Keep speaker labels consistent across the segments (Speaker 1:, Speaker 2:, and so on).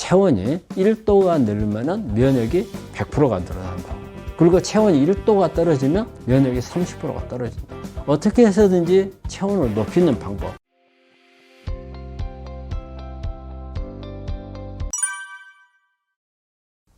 Speaker 1: 체온이 1도가 늘면은 면역이 100%가 늘어난다고. 그리고 체온이 1도가 떨어지면 면역이 30%가 떨어진다. 어떻게 해서든지 체온을 높이는 방법.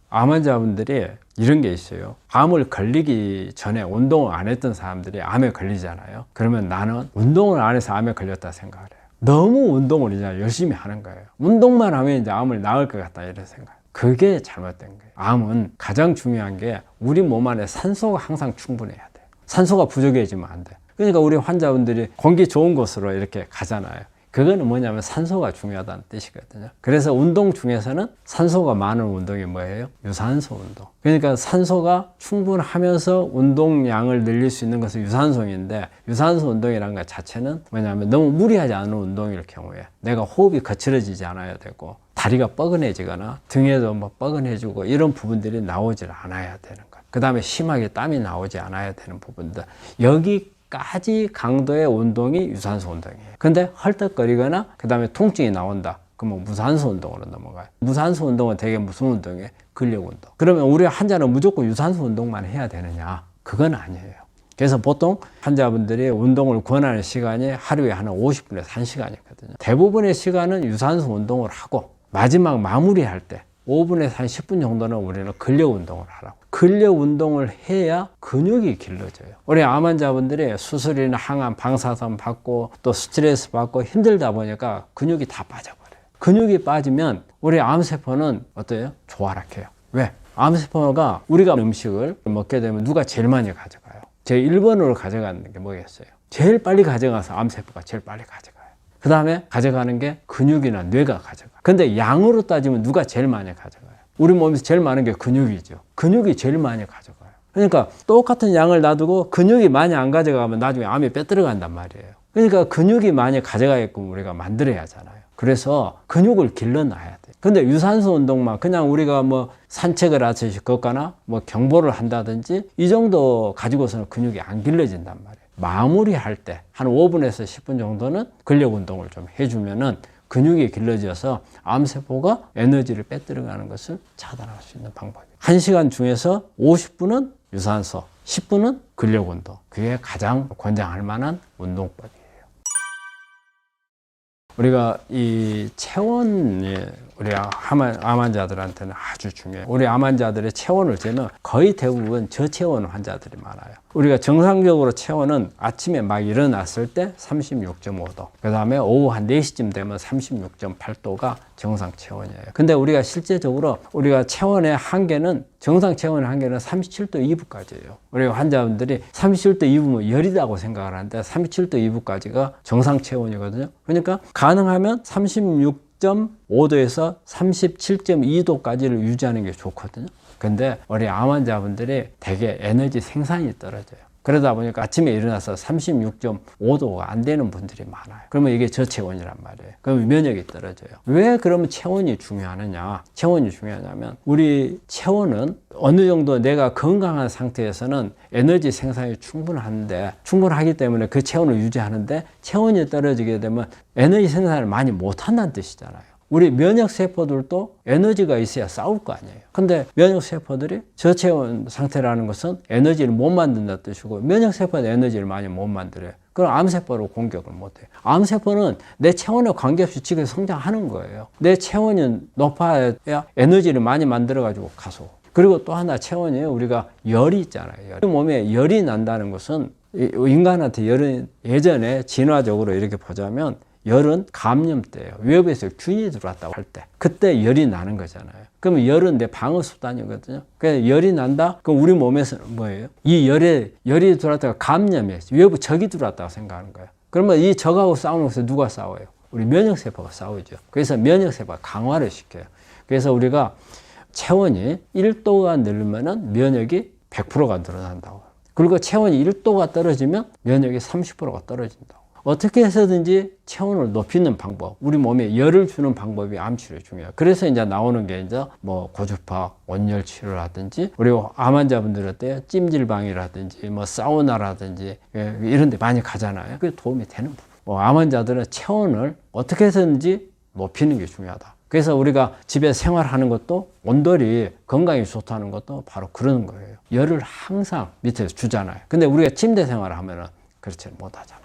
Speaker 1: 암 환자분들이 이런 게 있어요. 암을 걸리기 전에 운동을 안 했던 사람들이 암에 걸리잖아요. 그러면 나는 운동을 안 해서 암에 걸렸다 생각을 해요. 너무 운동을 이제 열심히 하는 거예요. 운동만 하면 이제 암을 나을 것 같다 이런 생각. 그게 잘못된 거예요. 암은 가장 중요한 게 우리 몸 안에 산소가 항상 충분해야 돼요. 산소가 부족해지면 안 돼요. 그러니까 우리 환자분들이 공기 좋은 곳으로 이렇게 가잖아요. 그거는 뭐냐면 산소가 중요하다는 뜻이거든요. 그래서 운동 중에서는 산소가 많은 운동이 뭐예요? 유산소 운동. 그러니까 산소가 충분하면서 운동량을 늘릴 수 있는 것은 유산소인데, 유산소 운동이라는 것 자체는 뭐냐면 너무 무리하지 않은 운동일 경우에 내가 호흡이 거칠어지지 않아야 되고 다리가 뻐근해지거나 등에도 뭐 뻐근해지고 이런 부분들이 나오질 않아야 되는 것. 그 다음에 심하게 땀이 나오지 않아야 되는 부분들. 여기까지 강도의 운동이 유산소 운동이에요. 근데 헐떡거리거나 그 다음에 통증이 나온다. 그러면 무산소 운동으로 넘어가요. 무산소 운동은 되게 무슨 운동이에요? 근력 운동. 그러면 우리 환자는 무조건 유산소 운동만 해야 되느냐? 그건 아니에요. 그래서 보통 환자분들이 운동을 권하는 시간이 하루에 한 50분에서 1시간이거든요. 대부분의 시간은 유산소 운동을 하고 마지막 마무리할 때 5분에서 한 10분 정도는 우리는 근력 운동을 하라고. 근력 운동을 해야 근육이 길러져요. 우리 암 환자분들이 수술이나 항암, 방사선 받고 또 스트레스 받고 힘들다 보니까 근육이 다 빠져버려요. 근육이 빠지면 우리 암세포는 어때요? 조화락해요. 왜? 암세포가 우리가 음식을 먹게 되면 누가 제일 많이 가져가요? 제일 1번으로 가져가는 게 뭐겠어요? 제일 빨리 가져가서 암세포가 제일 빨리 가져가요. 그 다음에 가져가는 게 근육이나 뇌가 가져가. 근데 양으로 따지면 누가 제일 많이 가져가요? 우리 몸에서 제일 많은 게 근육이죠. 근육이 제일 많이 가져가요. 그러니까 똑같은 양을 놔두고 근육이 많이 안 가져가면 나중에 암이 빼들어간단 말이에요. 그러니까 근육이 많이 가져가게끔 우리가 만들어야 하잖아요. 그래서 근육을 길러놔야 돼요. 근데 유산소 운동만 그냥 우리가 뭐 산책을 하듯이 걷거나 뭐 경보를 한다든지 이 정도 가지고서는 근육이 안 길러진단 말이에요. 마무리할 때 한 5분에서 10분 정도는 근력 운동을 좀 해주면은 근육이 길러져서 암세포가 에너지를 빼들어가는 것을 차단할 수 있는 방법이에요. 1시간 중에서 50분은 유산소, 10분은 근력 운동. 그게 가장 권장할 만한 운동법이에요. 우리가 이 체온이 우리 암 환자들한테는 아주 중요해요. 우리 암 환자들의 체온을 재면 거의 대부분 저체온 환자들이 많아요. 우리가 정상적으로 체온은 아침에 막 일어났을 때 36.5도, 그 다음에 오후 한 4시쯤 되면 36.8도가 정상 체온이에요. 근데 우리가 실제적으로 우리가 체온의 한계는, 정상 체온의 한계는 37도 2부까지예요. 우리 환자분들이 37도 2부면 열이라고 생각을 하는데 37도 2부까지가 정상 체온이거든요. 그러니까 가능하면 36.5도에서 37.2도까지를 유지하는 게 좋거든요. 근데 우리 암 환자분들이 되게 에너지 생산이 떨어져요. 그러다 보니까 아침에 일어나서 36.5도가 안 되는 분들이 많아요. 그러면 이게 저체온이란 말이에요. 그러면 면역이 떨어져요. 왜 그러면 체온이 중요하느냐? 체온이 중요하냐면 우리 체온은 어느 정도 내가 건강한 상태에서는 에너지 생산이 충분하기 때문에 그 체온을 유지하는데, 체온이 떨어지게 되면 에너지 생산을 많이 못한다는 뜻이잖아요. 우리 면역세포들도 에너지가 있어야 싸울 거 아니에요. 근데 면역세포들이 저체온 상태라는 것은 에너지를 못 만든다는 뜻이고, 면역세포는 에너지를 많이 못 만들어요. 그럼 암세포로 공격을 못해요. 암세포는 내 체온에 관계없이 지금 성장하는 거예요. 내 체온이 높아야 에너지를 많이 만들어가지고 가서. 그리고 또 하나 체온이 우리가 열이 있잖아요. 우리 몸에 열이 난다는 것은, 인간한테 열은 예전에 진화적으로 이렇게 보자면 열은 감염 때예요. 외부에서 균이 들어왔다고 할 때, 그때 열이 나는 거잖아요. 그러면 열은 내 방어 수단이거든요. 그래서 열이 난다? 그럼 우리 몸에서는 뭐예요? 이 열이 들어왔다가 감염이에요. 외부 적이 들어왔다고 생각하는 거예요. 그러면 이 적하고 싸우는 것에 누가 싸워요? 우리 면역세포가 싸우죠. 그래서 면역세포가 강화를 시켜요. 그래서 우리가 체온이 1도가 늘면은 면역이 100%가 늘어난다고. 그리고 체온이 1도가 떨어지면 면역이 30%가 떨어진다고. 어떻게 해서든지 체온을 높이는 방법, 우리 몸에 열을 주는 방법이 암치료에 중요해요. 그래서 이제 나오는 게 이제 뭐 고주파, 온열 치료라든지, 우리 암 환자분들 어때요? 찜질방이라든지 뭐 사우나라든지 이런 데 많이 가잖아요. 그게 도움이 되는 부분. 암 환자들은 체온을 어떻게 해서든지 높이는 게 중요하다. 그래서 우리가 집에 생활하는 것도 온돌이 건강에 좋다는 것도 바로 그런 거예요. 열을 항상 밑에서 주잖아요. 근데 우리가 침대 생활을 하면은 그렇지 못하잖아요.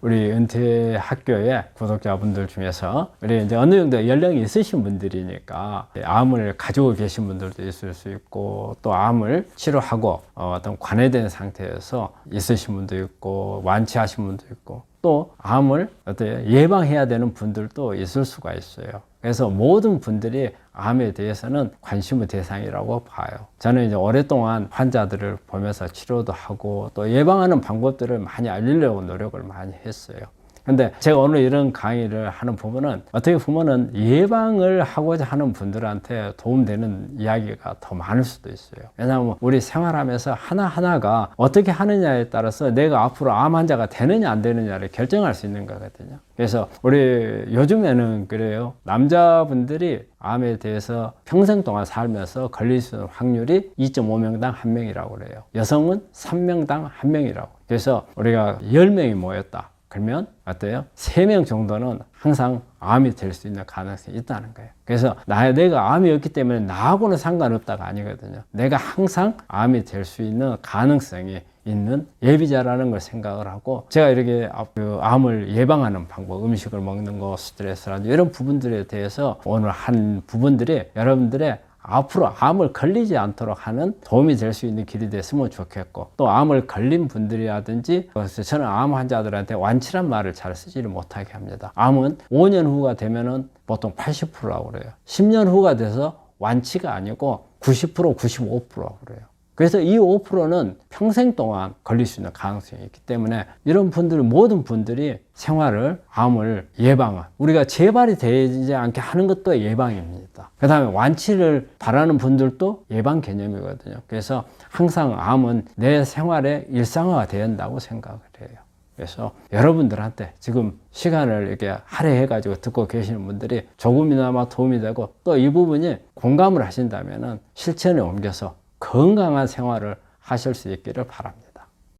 Speaker 1: 우리 은퇴 학교의 구독자분들 중에서 우리 이제 어느 정도 연령이 있으신 분들이니까 암을 가지고 계신 분들도 있을 수 있고 또 암을 치료하고 어떤 관해된 상태에서 있으신 분도 있고 완치하신 분도 있고 또 암을 어떻게 예방해야 되는 분들도 있을 수가 있어요. 그래서 모든 분들이 암에 대해서는 관심의 대상이라고 봐요. 저는 이제 오랫동안 환자들을 보면서 치료도 하고 또 예방하는 방법들을 많이 알리려고 노력을 많이 했어요. 근데 제가 오늘 이런 강의를 하는 부분은 어떻게 보면은 예방을 하고자 하는 분들한테 도움되는 이야기가 더 많을 수도 있어요. 왜냐하면 우리 생활하면서 하나하나가 어떻게 하느냐에 따라서 내가 앞으로 암 환자가 되느냐 안 되느냐를 결정할 수 있는 거거든요. 그래서 우리 요즘에는 그래요. 남자분들이 암에 대해서 평생 동안 살면서 걸릴 수 있는 확률이 2.5명당 1명이라고 그래요. 여성은 3명당 1명이라고. 그래서 우리가 10명이 모였다. 그러면 어때요? 3명 정도는 항상 암이 될 수 있는 가능성이 있다는 거예요. 그래서 내가 암이 없기 때문에 나하고는 상관없다가 아니거든요. 내가 항상 암이 될 수 있는 가능성이 있는 예비자라는 걸 생각을 하고 제가 이렇게 암을 예방하는 방법, 음식을 먹는 거, 스트레스라든지 이런 부분들에 대해서 오늘 한 부분들이 여러분들의 앞으로 암을 걸리지 않도록 하는 도움이 될 수 있는 길이 됐으면 좋겠고 또 암을 걸린 분들이라든지 저는 암 환자들한테 완치란 말을 잘 쓰지를 못하게 합니다. 암은 5년 후가 되면은 보통 80%라고 그래요. 10년 후가 돼서 완치가 아니고 90%, 95%라고 그래요. 그래서 이 5%는 평생 동안 걸릴 수 있는 가능성이 있기 때문에 이런 분들, 모든 분들이 생활을, 암을 예방을, 우리가 재발이 되지 않게 하는 것도 예방입니다. 그 다음에 완치를 바라는 분들도 예방 개념이거든요. 그래서 항상 암은 내 생활의 일상화가 되어야 한다고 생각을 해요. 그래서 여러분들한테 지금 시간을 이렇게 할애해가지고 듣고 계시는 분들이 조금이나마 도움이 되고 또 이 부분이 공감을 하신다면은 실천에 옮겨서 건강한 생활을 하실 수 있기를 바랍니다.